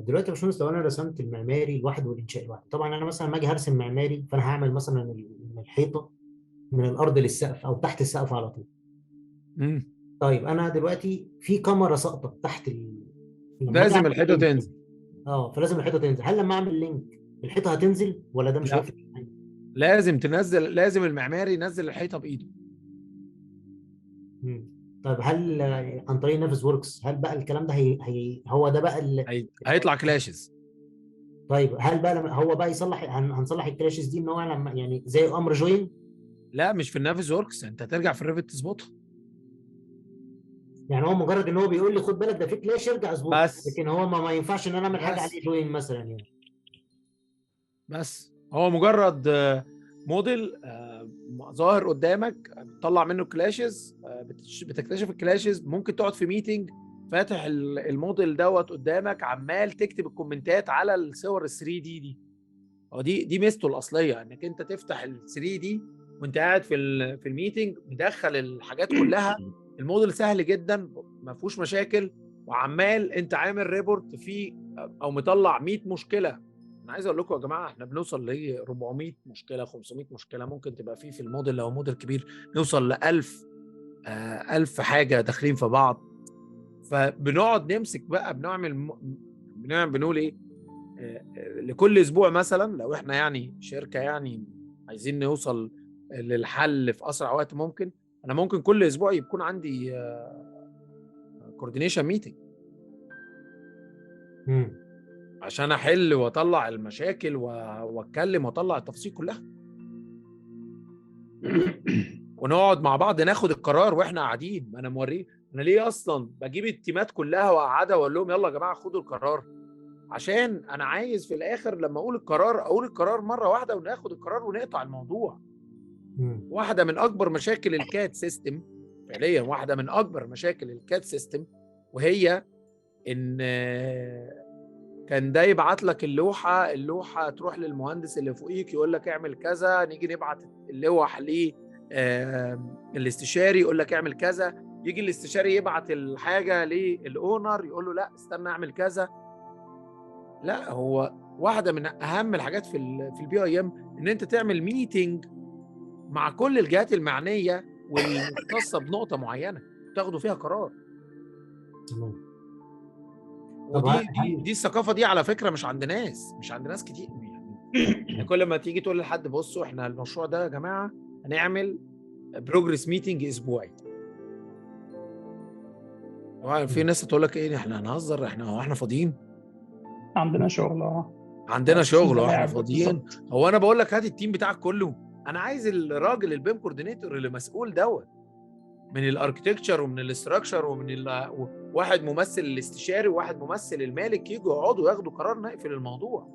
دلوقتي يا باشمهندس، لو انا رسمت المعماري الواحد والانشاء الواحد، طبعا انا مثلا لما اجي هرسم معماري فانا هعمل مثلا من الحيطه من الارض للسقف او تحت السقف على طول. امم طيب انا دلوقتي في كاميرا ساقطه تحت لما اجي لازم اعمل الحيطه لينك. تنزل. فلازم الحيطه تنزل. هل لما اعمل لينك الحيطه هتنزل ولا ده مش لا، هيفرق معايا؟ لازم تنزل، لازم المعماري ينزل الحيطه بايده. مم. طيب هل عن طريق نافس وركس، هل بقى الكلام ده هو ده بقى هيطلع كلاشز. طيب هل بقى لما هو بقى يصلح هنصلح الكراشز دي ان هو لما يعني زي امر جوين؟ لا، مش في النافذ وركس، انت هترجع في الريفت تظبطها. يعني هو مجرد ان هو بيقول لي خد بالك ده في كلاش ارجع اظبطه، بس لكن هو ما ينفعش ان انا اعمل حاجه بس عليه جوين مثلا يعني. بس هو مجرد موديل ظاهر قدامك، بتطلع منه كلاشز، بتكتشف الكلاشز. ممكن تقعد في ميتنج فاتح الموديل دوت قدامك، عمال تكتب الكومنتات على الصور ال 3 دي. هو دي ميزته الاصليه، انك انت تفتح ال 3 دي وانت قاعد في الميتنج، مدخل الحاجات كلها. الموديل سهل جدا، ما فيهوش مشاكل، وعمال انت عامل ريبورت فيه او مطلع 100 مشكله. انا عايز اقول لكم يا جماعه، احنا بنوصل ل 400 مشكله، 500 مشكله ممكن تبقى فيه في الموديل. لو موديل كبير نوصل ل 1000، 1000 حاجه داخلين في بعض. فبنقعد نمسك بقى، بنقول ايه، لكل اسبوع مثلا، لو احنا يعني شركه يعني عايزين نوصل للحل في اسرع وقت ممكن، انا ممكن كل اسبوع يكون عندي كوردينيشن ميتنج امم. عشان احل واطلع المشاكل واتكلم واطلع التفاصيل كلها. ونقعد مع بعض ناخد القرار واحنا قاعدين. ما انا موريه، انا ليه اصلا بجيب التيمات كلها واقعدها واقول لهم يلا يا جماعه خدوا القرار؟ عشان انا عايز في الاخر لما اقول القرار مره واحده وناخد القرار ونقطع الموضوع. امم. واحده من اكبر مشاكل الكات سيستم، فعليا واحده من اكبر مشاكل الكات سيستم، وهي ان كان ده يبعت لك اللوحه تروح للمهندس اللي فوقيك يقول لك اعمل كذا، نيجي نبعت اللوح الاستشاري يقول لك اعمل كذا، يجي الاستشاري يبعت الحاجه للاونر يقول له لا استنى اعمل كذا. لا، هو واحده من اهم الحاجات في البي اي ام ان انت تعمل ميتنج مع كل الجهات المعنيه والمختصه بنقطه معينه تاخدوا فيها قرار. تمام. طب ودي دي هل دي الثقافه دي على فكره مش عند ناس كتير يعني كل ما تيجي تقول لحد بصوا احنا المشروع ده يا جماعه هنعمل بروجرس ميتنج اسبوعي، طبعا في ناس تقول لك ايه احنا هنهزر، احنا فاضيين؟ عندنا شغل عندنا مفيش شغل واحنا ملاعب فاضيين؟ بالظبط. هو انا بقول لك هات التيم بتاعك كله. انا عايز الراجل البيم كوردينيتور اللي مسؤول دوت من الاركتكتشر ومن الاستراكشر واحد ممثل الاستشاري وواحد ممثل المالك يجوا يقعدوا ياخدوا قرار نقفل الموضوع.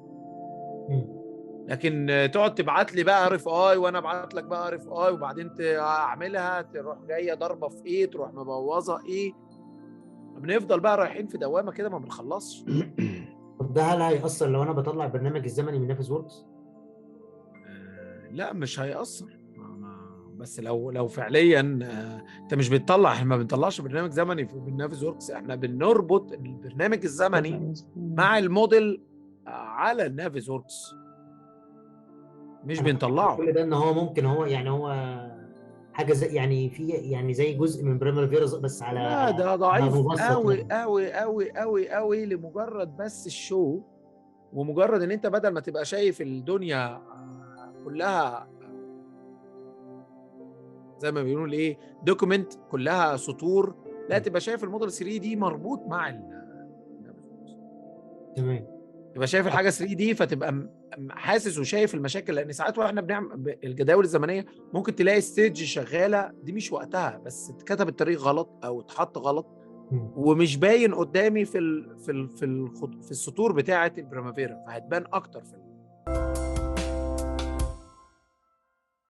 لكن تقعد تبعت لي بقى ار اف اي وانا ابعت لك بقى ار اف اي وبعدين اعملها تروح جايه ضربه في ايه، تروح مبوظه ايه، بنفضل بقى رايحين في دوامه كده ما بنخلصش. طب ده هل هيأثر لو انا بطلع البرنامج الزمني من نافس وركس؟ لا مش هيأثر، بس لو فعليا انت مش بتطلع، احنا ما بنطلعش برنامج زمني في نافس وركس، احنا بنربط البرنامج الزمني مع الموديل على النافس وركس، مش انا فاهم بنطلعه. كل ده ان هو ممكن هو يعني هو حاجه زي يعني في يعني زي جزء من بريمير بس على لا على ده على ضعيف مبسط قوي يعني. قوي قوي قوي قوي، لمجرد بس الشو، ومجرد ان انت بدل ما تبقى شايف الدنيا كلها زي ما بيقولوا ايه دوكيمنت كلها سطور، لا تبقى شايف الموديل 3 دي مربوط مع تمام. تبقى شايف الحاجه 3 دي، فتبقى حاسس وشايف المشاكل. لان ساعات واحنا بنعمل الجداول الزمنيه ممكن تلاقي ستيج شغاله دي مش وقتها، بس اتكتب الطريق غلط او اتحط غلط ومش باين قدامي في السطور بتاعه البريمافيرا، فهتبان اكتر في